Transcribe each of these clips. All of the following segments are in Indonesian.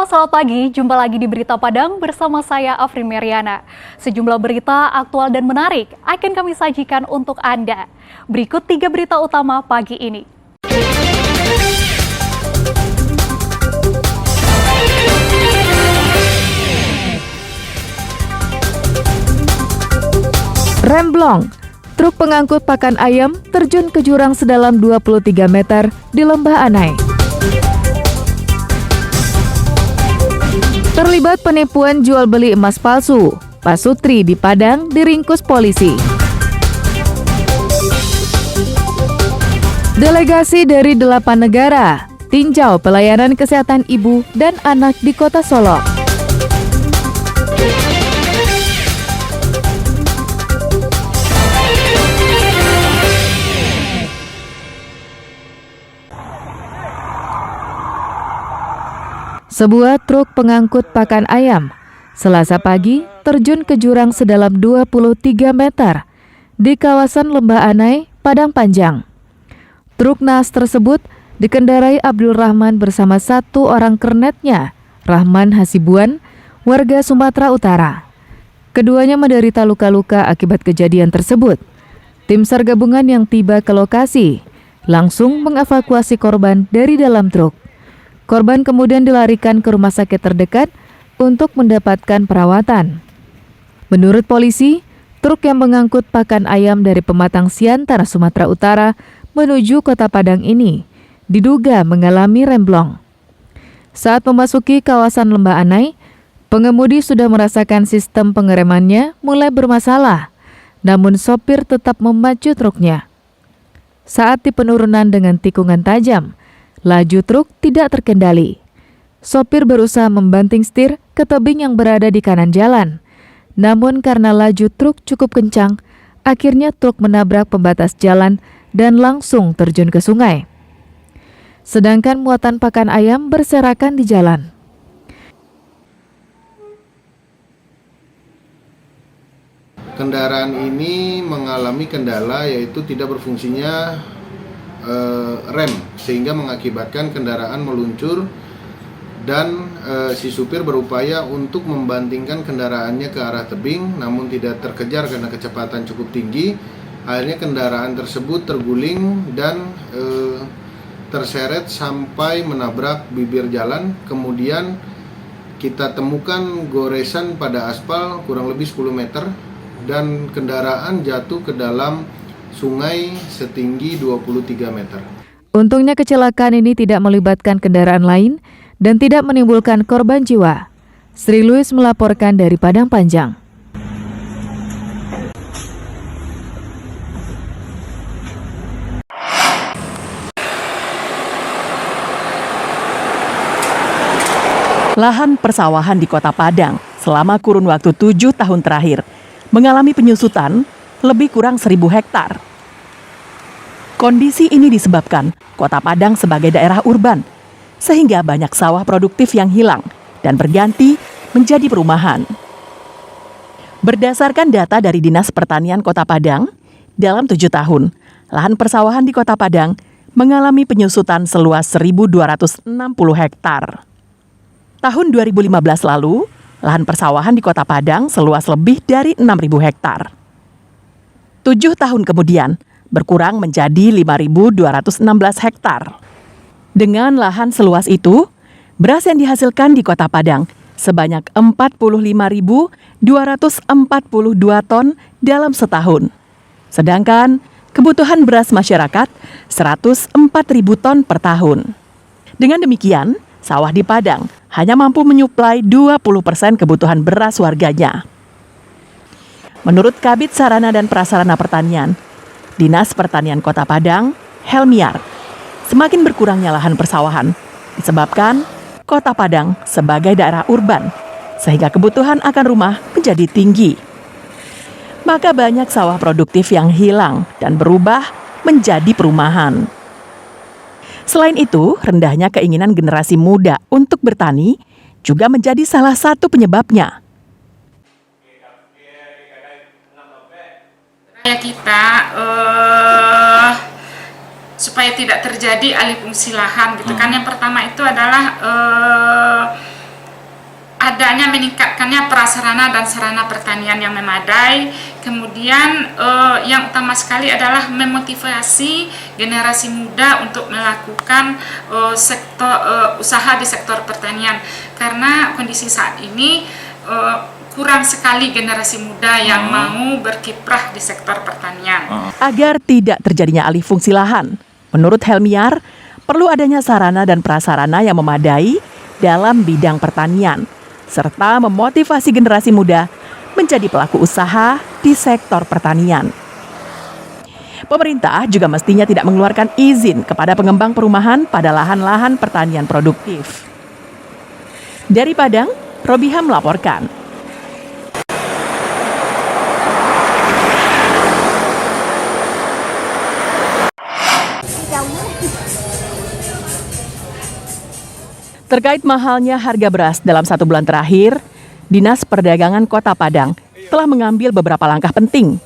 Halo, selamat pagi. Jumpa lagi di Berita Padang bersama saya Afri Meriana. Sejumlah berita aktual dan menarik akan kami sajikan untuk Anda. Berikut 3 berita utama pagi ini. Remblong, truk pengangkut pakan ayam terjun ke jurang sedalam 23 meter di Lembah Anai. Terlibat penipuan jual beli emas palsu, Pak Sutri di Padang diringkus polisi. Delegasi dari 8 negara tinjau pelayanan kesehatan ibu dan anak di Kota Solok. Sebuah truk pengangkut pakan ayam Selasa pagi terjun ke jurang sedalam 23 meter di kawasan Lembah Anai, Padang Panjang. Truk naas tersebut dikendarai Abdul Rahman bersama 1 orang kernetnya, Rahman Hasibuan, warga Sumatera Utara. Keduanya menderita luka-luka akibat kejadian tersebut. Tim SAR gabungan yang tiba ke lokasi langsung mengevakuasi korban dari dalam truk. Korban kemudian dilarikan ke rumah sakit terdekat untuk mendapatkan perawatan. Menurut polisi, truk yang mengangkut pakan ayam dari Pematang Siantar, Sumatera Utara menuju Kota Padang ini diduga mengalami remblong. Saat memasuki kawasan Lembah Anai, pengemudi sudah merasakan sistem pengeremannya mulai bermasalah, namun sopir tetap memacu truknya. Saat di penurunan dengan tikungan tajam, laju truk tidak terkendali. Sopir berusaha membanting setir ke tebing yang berada di kanan jalan. Namun karena laju truk cukup kencang, akhirnya truk menabrak pembatas jalan dan langsung terjun ke sungai. Sedangkan muatan pakan ayam berserakan di jalan. Kendaraan ini mengalami kendala yaitu tidak berfungsinya rem sehingga mengakibatkan kendaraan meluncur dan si supir berupaya untuk membantingkan kendaraannya ke arah tebing namun tidak terkejar karena kecepatan cukup tinggi. Akhirnya kendaraan tersebut terguling dan terseret sampai menabrak bibir jalan. Kemudian kita temukan goresan pada aspal kurang lebih 10 meter dan kendaraan jatuh ke dalam sungai setinggi 23 meter. Untungnya kecelakaan ini tidak melibatkan kendaraan lain dan tidak menimbulkan korban jiwa. Sri Louis melaporkan dari Padang Panjang. Lahan persawahan di Kota Padang selama kurun waktu 7 tahun terakhir mengalami penyusutan lebih kurang 1.000 hektar. Kondisi ini disebabkan Kota Padang sebagai daerah urban, sehingga banyak sawah produktif yang hilang dan berganti menjadi perumahan. Berdasarkan data dari Dinas Pertanian Kota Padang, dalam 7 tahun, lahan persawahan di Kota Padang mengalami penyusutan seluas 1.260 hektar. Tahun 2015 lalu, lahan persawahan di Kota Padang seluas lebih dari 6.000 hektar. 7 tahun kemudian, berkurang menjadi 5.216 hektar. Dengan lahan seluas itu, beras yang dihasilkan di Kota Padang sebanyak 45.242 ton dalam setahun. Sedangkan kebutuhan beras masyarakat 104.000 ton per tahun. Dengan demikian, sawah di Padang hanya mampu menyuplai 20% kebutuhan beras warganya. Menurut Kabid Sarana dan Prasarana Pertanian, Dinas Pertanian Kota Padang, Helmiar, semakin berkurangnya lahan persawahan disebabkan Kota Padang sebagai daerah urban, sehingga kebutuhan akan rumah menjadi tinggi. Maka banyak sawah produktif yang hilang dan berubah menjadi perumahan. Selain itu, rendahnya keinginan generasi muda untuk bertani juga menjadi salah satu penyebabnya. Kita supaya tidak terjadi alih fungsi lahan gitu kan. Yang pertama itu adalah adanya meningkatkannya prasarana dan sarana pertanian yang memadai. Kemudian yang utama sekali adalah memotivasi generasi muda untuk melakukan usaha di sektor pertanian, karena kondisi saat ini kurang sekali generasi muda yang mau berkiprah di sektor pertanian. Agar tidak terjadinya alih fungsi lahan, menurut Helmiar, perlu adanya sarana dan prasarana yang memadai dalam bidang pertanian, serta memotivasi generasi muda menjadi pelaku usaha di sektor pertanian. Pemerintah juga mestinya tidak mengeluarkan izin kepada pengembang perumahan pada lahan-lahan pertanian produktif. Dari Padang, Robiha melaporkan. Terkait mahalnya harga beras dalam 1 bulan terakhir, Dinas Perdagangan Kota Padang telah mengambil beberapa langkah penting.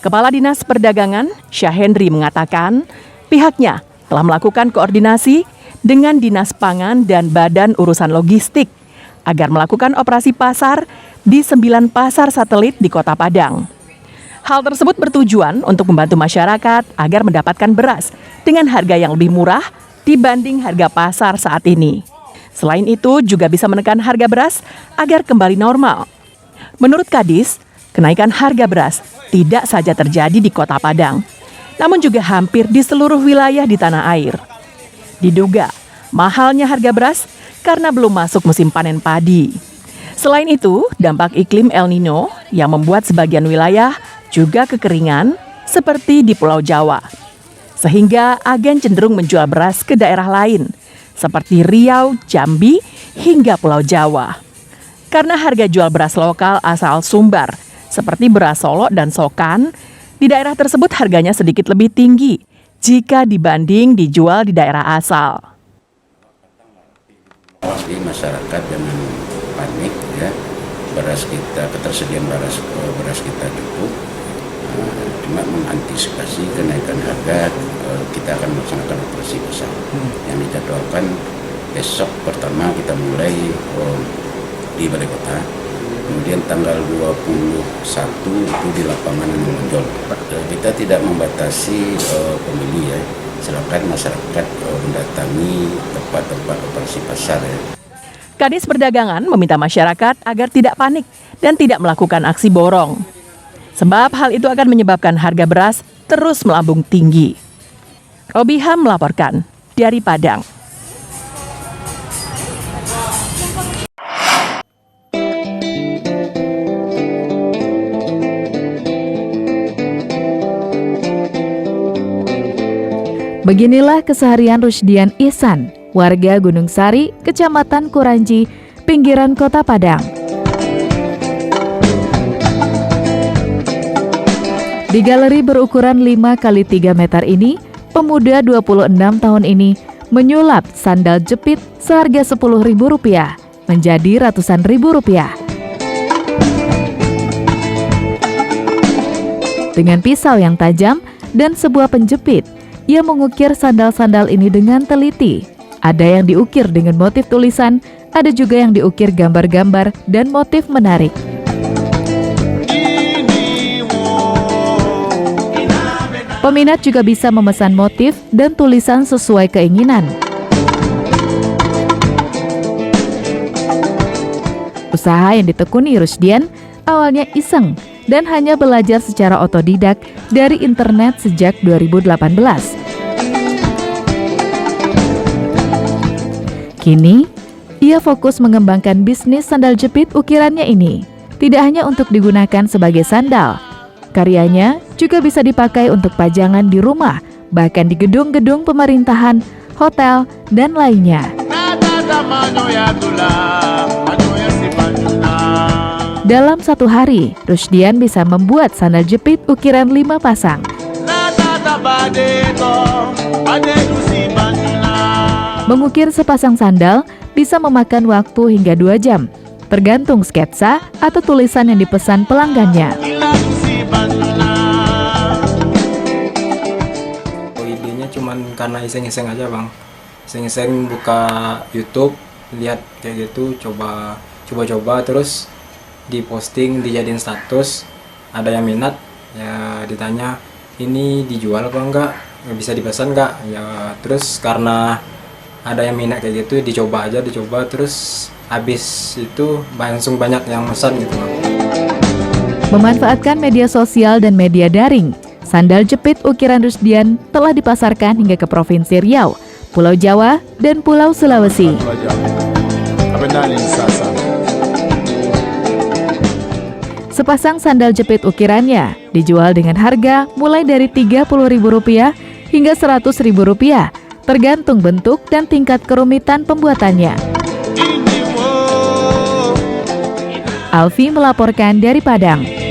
Kepala Dinas Perdagangan, Syahendri, mengatakan pihaknya telah melakukan koordinasi dengan Dinas Pangan dan Badan Urusan Logistik agar melakukan operasi pasar di 9 pasar satelit di Kota Padang. Hal tersebut bertujuan untuk membantu masyarakat agar mendapatkan beras dengan harga yang lebih murah dibanding harga pasar saat ini. Selain itu, juga bisa menekan harga beras agar kembali normal. Menurut Kadis, kenaikan harga beras tidak saja terjadi di Kota Padang, namun juga hampir di seluruh wilayah di tanah air. Diduga, mahalnya harga beras karena belum masuk musim panen padi. Selain itu, dampak iklim El Nino yang membuat sebagian wilayah juga kekeringan seperti di Pulau Jawa. Sehingga agen cenderung menjual beras ke daerah lain, seperti Riau, Jambi, hingga Pulau Jawa. Karena harga jual beras lokal asal Sumbar, seperti beras Solo dan Sokan, di daerah tersebut harganya sedikit lebih tinggi jika dibanding dijual di daerah asal. Jadi masyarakat jangan panik ya, beras kita, ketersediaan beras kita cukup, cuma mengantisipasi kenaikan harga. Kita akan melaksanakan operasi pasar yang dijadwalkan besok. Pertama kita mulai di Balai Kota, kemudian tanggal 21 itu di lapangan Nonjol. Kita tidak membatasi pembeli ya, silakan masyarakat mendatangi tempat-tempat operasi pasar ya. Kadis Perdagangan meminta masyarakat agar tidak panik dan tidak melakukan aksi borong, sebab hal itu akan menyebabkan harga beras terus melambung tinggi. Robiha melaporkan dari Padang. Beginilah keseharian Rusdian Ihsan, warga Gunung Sari, Kecamatan Kuranji, pinggiran Kota Padang. Di galeri berukuran 5x3 meter ini, pemuda 26 tahun ini menyulap sandal jepit seharga Rp10.000 menjadi ratusan ribu rupiah. Dengan pisau yang tajam dan sebuah penjepit, ia mengukir sandal-sandal ini dengan teliti. Ada yang diukir dengan motif tulisan, ada juga yang diukir gambar-gambar dan motif menarik. Peminat juga bisa memesan motif dan tulisan sesuai keinginan. Usaha yang ditekuni Rusdian awalnya iseng dan hanya belajar secara otodidak dari internet sejak 2018. Kini, ia fokus mengembangkan bisnis sandal jepit ukirannya ini. Tidak hanya untuk digunakan sebagai sandal, karyanya juga bisa dipakai untuk pajangan di rumah, bahkan di gedung-gedung pemerintahan, hotel, dan lainnya. Dalam satu hari, Rusdian bisa membuat sandal jepit ukiran 5 pasang. Mengukir sepasang sandal bisa memakan waktu hingga 2 jam, tergantung sketsa atau tulisan yang dipesan pelanggannya. Idenya cuman karena iseng-iseng aja bang, iseng-iseng buka YouTube, lihat kayak gitu, coba coba-coba terus diposting, dijadiin status, ada yang minat ya, ditanya ini dijual apa enggak, bisa dipesan enggak ya. Terus karena ada yang minat kayak gitu, dicoba terus habis itu langsung banyak yang pesan gitu. Memanfaatkan media sosial dan media daring, sandal jepit ukiran Rusdian telah dipasarkan hingga ke Provinsi Riau, Pulau Jawa, dan Pulau Sulawesi. Sepasang sandal jepit ukirannya dijual dengan harga mulai dari Rp30.000 hingga Rp100.000, tergantung bentuk dan tingkat kerumitan pembuatannya. Alfi melaporkan dari Padang.